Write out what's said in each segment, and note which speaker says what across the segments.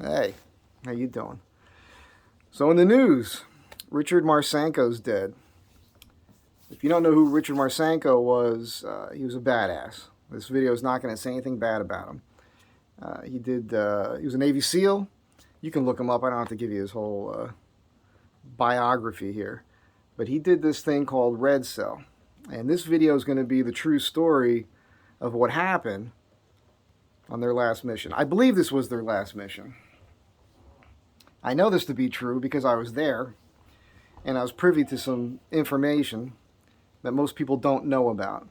Speaker 1: Hey, how you doing? So in the news, Richard Marcinko's dead. If you don't know who Richard Marcinko was, he was a badass. This video is not going to say anything bad about him. He was a Navy SEAL. You can look him up. I don't have to give you his whole biography here. But he did this thing called Red Cell. And this video is going to be the true story of what happened on their last mission. I believe this was their last mission. I know this to be true because I was there and I was privy to some information that most people don't know about.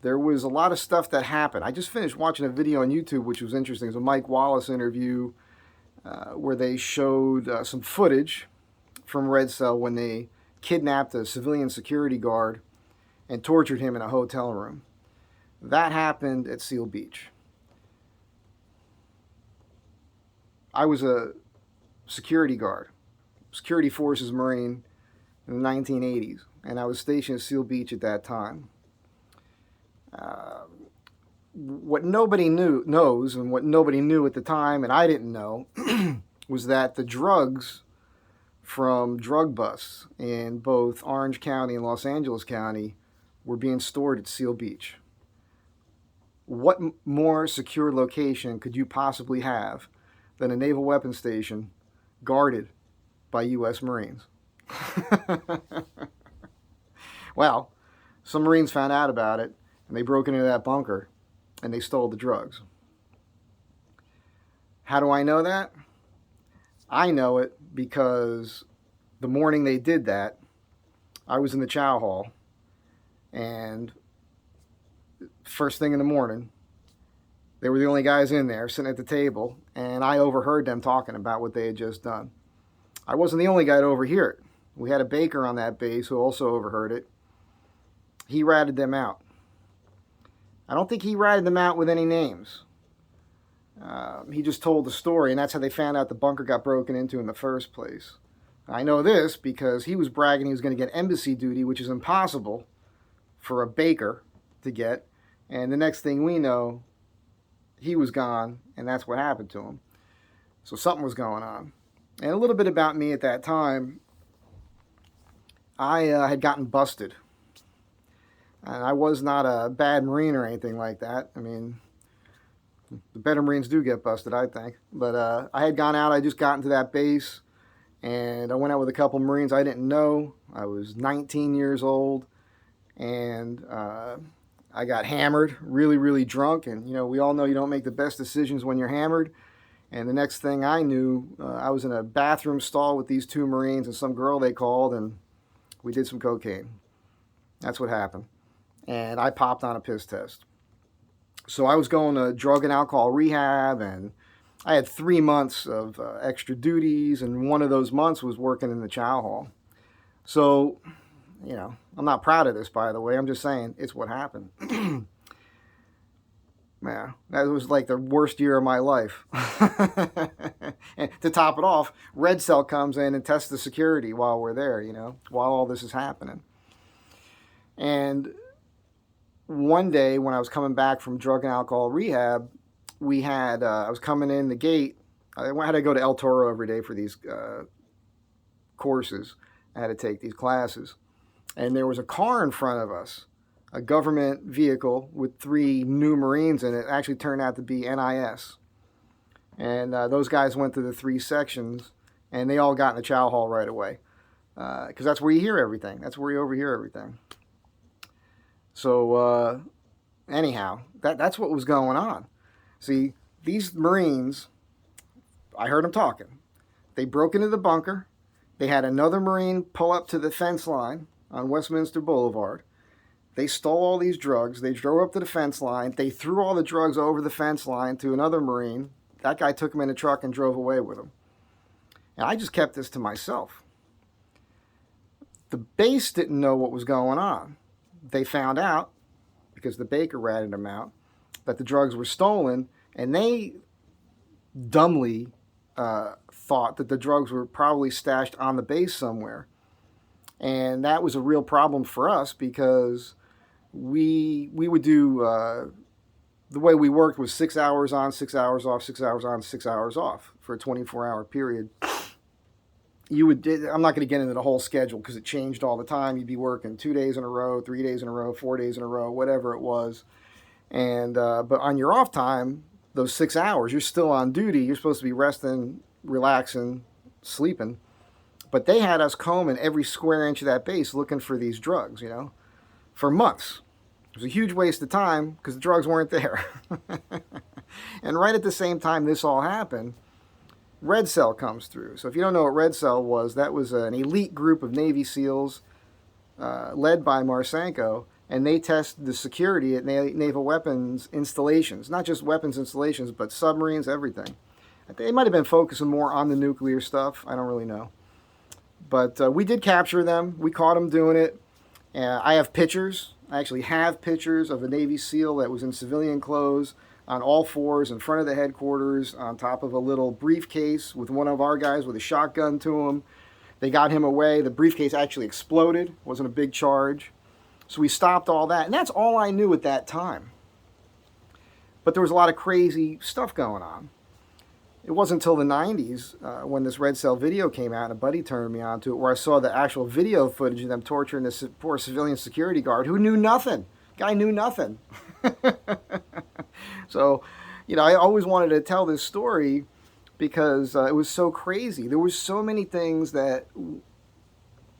Speaker 1: There was a lot of stuff that happened. I just finished watching a video on YouTube which was interesting. It was a Mike Wallace interview where they showed some footage from Red Cell when they kidnapped a civilian security guard and tortured him in a hotel room. That happened at Seal Beach. I was a security guard, security forces Marine in the 1980s, and I was stationed at Seal Beach at that time. What nobody knows, and what nobody knew at the time, and I didn't know, was that the drugs from drug busts in both Orange County and Los Angeles County were being stored at Seal Beach. What more secure location could you possibly have than a naval weapons station guarded by U.S. Marines? Well, some Marines found out about it, and they broke into that bunker, and they stole the drugs. How do I know that? I know it because the morning they did that, I was in the chow hall, and first thing in the morning, they were the only guys in there sitting at the table, and I overheard them talking about what they had just done. I wasn't the only guy to overhear it. We had a baker on that base who also overheard it. He ratted them out. I don't think he ratted them out with any names. He just told the story, and that's how they found out the bunker got broken into in the first place. I know this because he was bragging he was going to get embassy duty, which is impossible for a baker to get. And the next thing we know, he was gone, and that's what happened to him. So something was going on. And a little bit about me at that time, I had gotten busted. And I was not a bad Marine or anything like that. I mean, the better Marines do get busted, I think. But I had gone out, I just got into that base, and I went out with a couple Marines I didn't know. I was 19 years old, and I got hammered, really, really drunk. And, we all know you don't make the best decisions when you're hammered. And the next thing I knew, I was in a bathroom stall with these two Marines and some girl they called, and we did some cocaine. That's what happened. And I popped on a piss test. So I was going to drug and alcohol rehab, and I had 3 months of extra duties, and one of those months was working in the chow hall. So, I'm not proud of this, by the way. I'm just saying it's what happened. Yeah, that was like the worst year of my life. And to top it off, Red Cell comes in and tests the security while we're there, while all this is happening. And one day when I was coming back from drug and alcohol rehab, I was coming in the gate. I had to go to El Toro every day for these courses. I had to take these classes. And there was a car in front of us, a government vehicle with 3 new Marines in it. Actually turned out to be NIS. And those guys went through the 3 sections, and they all got in the chow hall right away. Because that's where you hear everything. That's where you overhear everything. So anyhow, that's what was going on. See, these Marines, I heard them talking. They broke into the bunker. They had another Marine pull up to the fence line on Westminster Boulevard. They stole all these drugs. They drove up to the fence line. They threw all the drugs over the fence line to another Marine. That guy took them in a truck and drove away with them. And I just kept this to myself. The base didn't know what was going on. They found out, because the baker ratted them out, that the drugs were stolen, and they dumbly thought that the drugs were probably stashed on the base somewhere. And that was a real problem for us because we would do the way we worked was 6 hours on, 6 hours off, 6 hours on, 6 hours off for a 24-hour period. I'm not going to get into the whole schedule because it changed all the time. You'd be working 2 days in a row, 3 days in a row, 4 days in a row, whatever it was. And but on your off time, those 6 hours, you're still on duty. You're supposed to be resting, relaxing, sleeping. But they had us combing every square inch of that base looking for these drugs, for months. It was a huge waste of time because the drugs weren't there. And right at the same time this all happened, Red Cell comes through. So if you don't know what Red Cell was, that was an elite group of Navy SEALs led by Marcinko, and they tested the security at naval weapons installations. Not just weapons installations, but submarines, everything. They might have been focusing more on the nuclear stuff. I don't really know. But we did capture them. We caught them doing it. I have pictures. I actually have pictures of a Navy SEAL that was in civilian clothes on all fours in front of the headquarters on top of a little briefcase with one of our guys with a shotgun to him. They got him away. The briefcase actually exploded. It wasn't a big charge. So we stopped all that. And that's all I knew at that time. But there was a lot of crazy stuff going on. It wasn't until the 90s when this Red Cell video came out and a buddy turned me on to it where I saw the actual video footage of them torturing this poor civilian security guard who knew nothing. Guy knew nothing. So, I always wanted to tell this story because it was so crazy. There were so many things that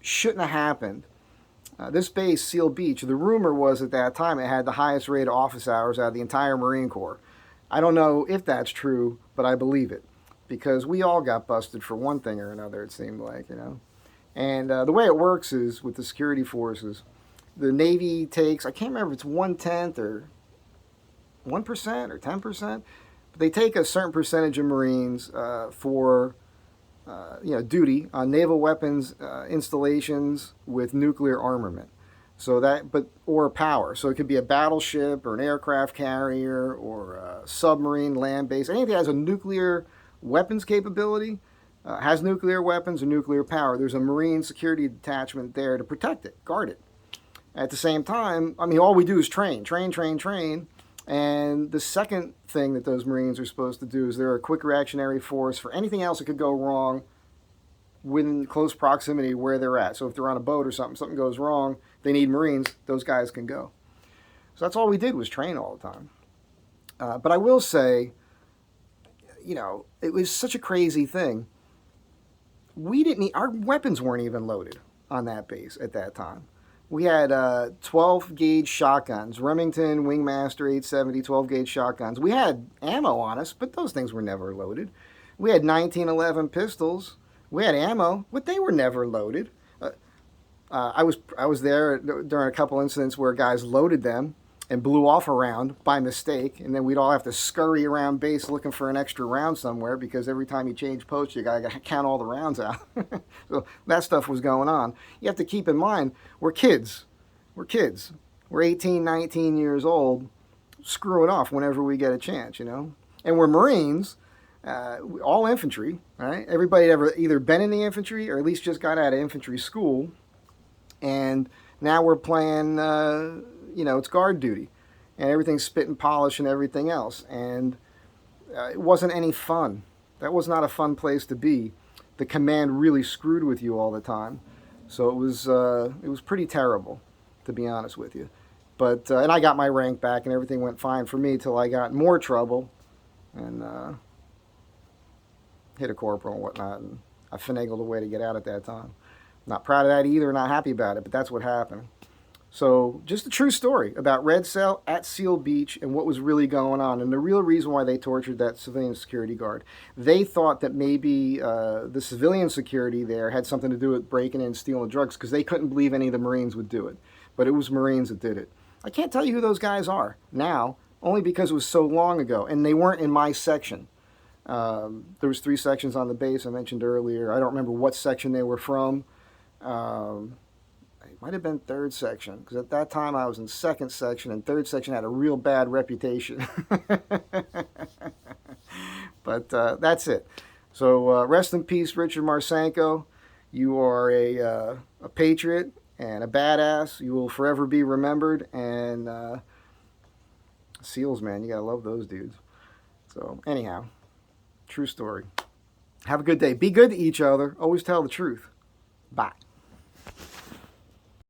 Speaker 1: shouldn't have happened. This base, Seal Beach, the rumor was at that time it had the highest rate of office hours out of the entire Marine Corps. I don't know if that's true, but I believe it because we all got busted for one thing or another, it seemed like, And the way it works is with the security forces, the Navy takes, I can't remember if it's 1/10 or 1% or 10%, but they take a certain percentage of Marines for duty on naval weapons installations with nuclear armament. So or power. So it could be a battleship or an aircraft carrier or a submarine, land base. Anything that has a nuclear weapons capability, has nuclear weapons or nuclear power. There's a Marine security detachment there to protect it, guard it. At the same time, all we do is train. And the second thing that those Marines are supposed to do is they're a quick reactionary force for anything else that could go wrong within close proximity where they're at. So if they're on a boat or something goes wrong, they need Marines, those guys can go. So that's all we did was train all the time. But I will say, it was such a crazy thing. Our weapons weren't even loaded on that base at that time. We had 12-gauge shotguns, Remington Wingmaster 870 12-gauge shotguns. We had ammo on us, but those things were never loaded. We had 1911 pistols. We had ammo, but they were never loaded. I was there during a couple incidents where guys loaded them and blew off a round by mistake, and then we'd all have to scurry around base looking for an extra round somewhere because every time you change posts, you got to count all the rounds out. So that stuff was going on. You have to keep in mind, we're kids. We're 18, 19 years old, screwing off whenever we get a chance, And we're Marines, all infantry, right? Everybody ever either been in the infantry or at least just got out of infantry school, and now we're playing... it's guard duty, and everything's spit and polish and everything else. And it wasn't any fun. That was not a fun place to be. The command really screwed with you all the time. So it was pretty terrible, to be honest with you. But and I got my rank back, and everything went fine for me till I got in more trouble and hit a corporal and whatnot. And I finagled a way to get out at that time. Not proud of that either, not happy about it, but that's what happened. So just a true story about Red Cell at Seal Beach and what was really going on. And the real reason why they tortured that civilian security guard. They thought that maybe the civilian security there had something to do with breaking in and stealing drugs because they couldn't believe any of the Marines would do it. But it was Marines that did it. I can't tell you who those guys are now, only because it was so long ago. And they weren't in my section. There was 3 sections on the base I mentioned earlier. I don't remember what section they were from. It might have been 3rd section, because at that time I was in 2nd section, and 3rd section had a real bad reputation. But that's it. So rest in peace, Richard Marcinko. You are a patriot and a badass. You will forever be remembered, and SEALs, man, you gotta love those dudes. So anyhow, true story. Have a good day. Be good to each other. Always tell the truth. Bye.